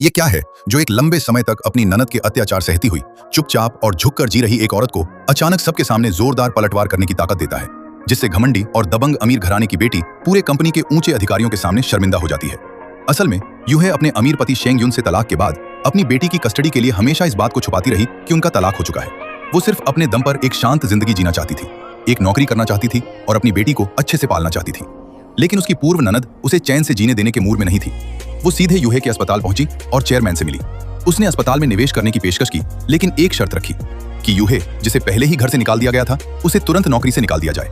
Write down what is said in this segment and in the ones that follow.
ये क्या है जो एक लंबे समय तक अपनी ननद के अत्याचार सहती हुई चुपचाप और झुककर जी रही एक औरत को अचानक सबके सामने जोरदार पलटवार करने की ताकत देता है, जिससे घमंडी और दबंग अमीर घराने की बेटी पूरे कंपनी के ऊंचे अधिकारियों के सामने शर्मिंदा हो जाती है। असल में यूहे अपने अमीर पति शेंग युन से तलाक के बाद अपनी बेटी की कस्टडी के लिए हमेशा इस बात को छुपाती रही कि उनका तलाक हो चुका है। वो सिर्फ अपने दम पर एक शांत जिंदगी जीना चाहती थी, एक नौकरी करना चाहती थी और अपनी बेटी को अच्छे से पालना चाहती थी। लेकिन उसकी पूर्व ननद उसे चैन से जीने देने के मूड में नहीं थी। वो सीधे यूहे के अस्पताल पहुंची और चेयरमैन से मिली। उसने अस्पताल में निवेश करने की पेशकश की, लेकिन एक शर्त रखी कि यूहे, जिसे पहले ही घर से निकाल दिया गया था, उसे तुरंत नौकरी से निकाल दिया जाए।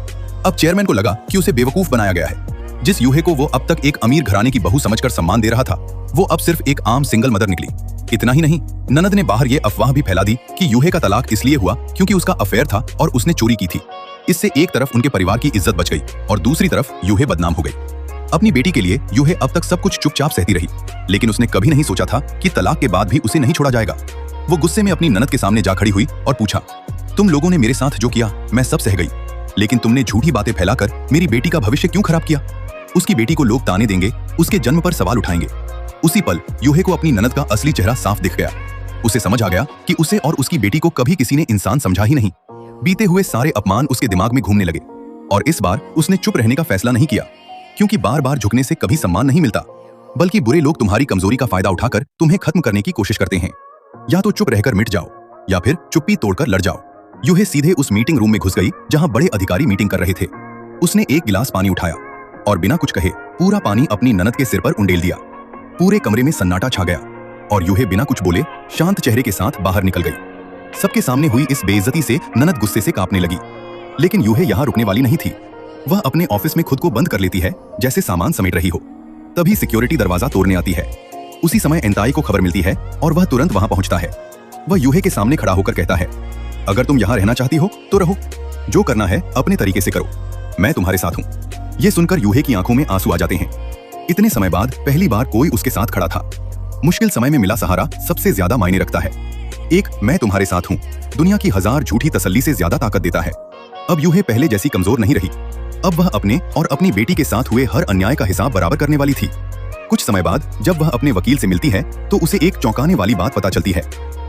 अब चेयरमैन को लगा कि उसे बेवकूफ बनाया गया है। जिस यूहे को वो अब तक एक अमीर घराने की बहू समझकर सम्मान दे रहा था, वो अब सिर्फ एक आम सिंगल मदर निकली। इतना ही नहीं, ननद ने बाहर ये अफवाह भी फैला दी कि यूहे का तलाक इसलिए हुआ क्योंकि उसका अफेयर था और उसने चोरी की थी। इससे एक तरफ उनके परिवार की इज्जत बच गई और दूसरी तरफ यूहे बदनाम हो गई। अपनी बेटी के लिए यूहे अब तक सब कुछ चुपचाप सहती रही, लेकिन उसने कभी नहीं सोचा था कि तलाक के बाद भी उसे नहीं छोड़ा जाएगा। वो गुस्से में अपनी ननद के सामने जा खड़ी हुई और पूछा, तुम लोगों ने मेरे साथ जो किया मैं सब सह गई, लेकिन तुमने झूठी बातें फैलाकर मेरी बेटी का भविष्य क्यों खराब किया? उसकी बेटी को लोग ताने देंगे, उसके जन्म पर सवाल उठाएंगे। उसी पल यूहे को अपनी ननद का असली चेहरा साफ दिख गया। उसे समझ आ गया कि उसे और उसकी बेटी को कभी किसी ने इंसान समझा ही नहीं। बीते हुए सारे अपमान उसके दिमाग में घूमने लगे और इस बार उसने चुप रहने का फैसला नहीं किया, क्योंकि बार बार झुकने से कभी सम्मान नहीं मिलता, बल्कि बुरे लोग तुम्हारी कमजोरी का फायदा उठाकर तुम्हें खत्म करने की कोशिश करते हैं। या तो चुप रहकर मिट जाओ या फिर चुप्पी तोड़कर लड़ जाओ। यूहे सीधे उस मीटिंग रूम में घुस गई जहां बड़े अधिकारी मीटिंग कर रहे थे। उसने एक गिलास पानी उठाया और बिना कुछ कहे पूरा पानी अपनी ननद के सिर पर उंडेल दिया। पूरे कमरे में सन्नाटा छा गया और यूहे बिना कुछ बोले शांत चेहरे के साथ बाहर निकल गई। सबके सामने हुई इस बेइज्जती से ननद गुस्से से कांपने लगी, लेकिन यूहे यहाँ रुकने वाली नहीं थी। वह अपने ऑफिस में खुद को बंद कर लेती है जैसे सामान समेट रही हो। तभी सिक्योरिटी दरवाजा तोड़ने आती है। उसी समय एंताई को खबर मिलती है और वह तुरंत वहां पहुंचता है। वह यूहे के सामने खड़ा होकर कहता है, अगर तुम यहाँ रहना चाहती हो तो रहो, जो करना है अपने तरीके से करो, मैं तुम्हारे साथ हूँ। ये सुनकर यूहे की आंखों में आंसू आ जाते हैं। इतने समय बाद पहली बार कोई उसके साथ खड़ा था। मुश्किल समय में मिला सहारा सबसे ज्यादा मायने रखता है। एक मैं तुम्हारे साथ हूँ दुनिया की हजार झूठी तसल्ली से ज्यादा ताकत देता है। अब यूहे पहले जैसी कमजोर नहीं रही। अब वह अपने और अपनी बेटी के साथ हुए हर अन्याय का हिसाब बराबर करने वाली थी। कुछ समय बाद जब वह अपने वकील से मिलती है तो उसे एक चौंकाने वाली बात पता चलती है।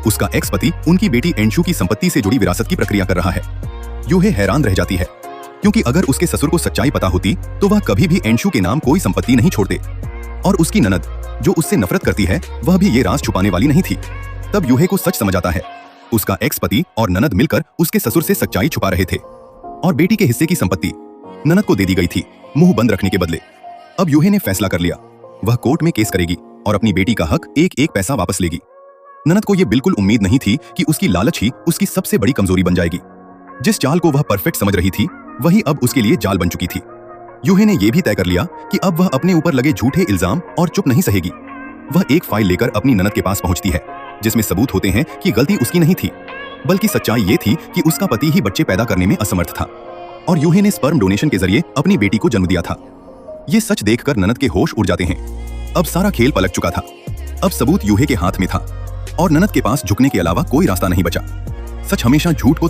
उसका एक्स पति उनकी बेटी एंशु की संपत्ति से जुड़ी विरासत की प्रक्रिया कर रहा है। यूहे हैरान रह जाती है, क्योंकि अगर उसके ससुर को सच्चाई पता होती तो वह कभी भी एंशु के नाम कोई संपत्ति नहीं छोड़ते। और उसकी ननद, जो उससे नफरत करती है, वह भी ये राज छुपाने वाली नहीं थी। तब यूहे को सच समझ आता है। उसका एक्स पति और ननद मिलकर उसके ससुर से सच्चाई छुपा रहे थे और बेटी के हिस्से की संपत्ति ननद को दे दी गई थी, मुंह बंद रखने के बदले। अब यूहे ने फैसला कर लिया, वह कोर्ट में केस करेगी और अपनी बेटी का हक एक एक पैसा वापस लेगी। ननद को यह बिल्कुल उम्मीद नहीं थी कि उसकी लालच ही उसकी सबसे बड़ी कमजोरी बन जाएगी। जिस चाल को वह परफेक्ट समझ रही थी, वही अब उसके लिए जाल बन चुकी थी। यूहे ने यह भी तय कर लिया कि अब वह अपने ऊपर लगे झूठे इल्जाम और चुप नहीं सहेगी। वह एक फाइल लेकर अपनी ननद के पास पहुंचती है, जिसमें सबूत होते हैं कि गलती उसकी नहीं थी, बल्कि सच्चाई ये थी कि उसका पति ही बच्चे पैदा करने में असमर्थ था और यूहे ने स्पर्म डोनेशन के जरिए अपनी बेटी को जन्म दिया था। ये सच देखकर ननद के होश उड़ जाते हैं। अब सारा खेल पलट चुका था। अब सबूत यूहे के हाथ में था और ननद के पास झुकने के अलावा कोई रास्ता नहीं बचा। सच हमेशा झूठ को